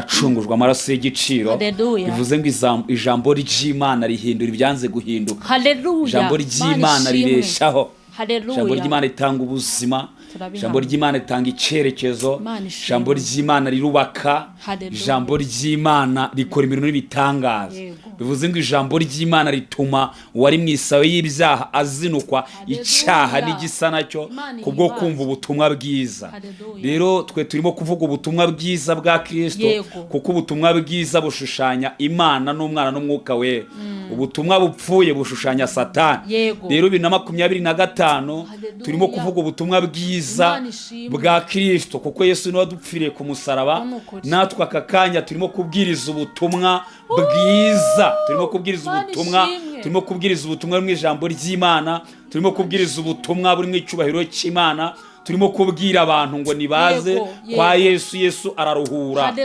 acungujwe amaraso y'igiciro. Haleluya. Bivuze ngo ijambo ry'Imana rihindura ibyanze guhinduka. Haleluya. Ijambo ry'Imana rireshaho. Haleluya. Ijambo ry'Imana ritanga ubuzima. Ijambo ry'Imana ritanga icyerekezo. Ijambo ry'Imana rirubaka. Ijambo ry'Imana rikora imirimo n'ibitangaza. Bivuze ngo ijambo ry'Imana rituma uwari mu isabe y'ibyaha azinukwa icyaha n'igisa nacyo kubwo kumva ubutumwa bwiza. Rero twe turimo kuvuga ubutumwa bwiza bwa Kristo, kuko ubutumwa bwiza bushushanya Imana n'Umwana n'Umwuka Wera. Ubutumwa bupfuye bushushanya Satani. Rero 2025 turimo kuvuga ubutumwa bwiza bwa Kristo, kuko Yesu niwe wadupfiriye ku musaraba. Natwe aka kanya turimo kubwiriza ubutumwa bwiza. Turimo kubwiriza ubutumwa mu ijambo ry'Imana. Turimo kubwiriza ubutumwa buri mu icyubahiro cy'Imana. Turimo kubwira abantu ngo nibaze kwa Yesu. Yesu araruhura.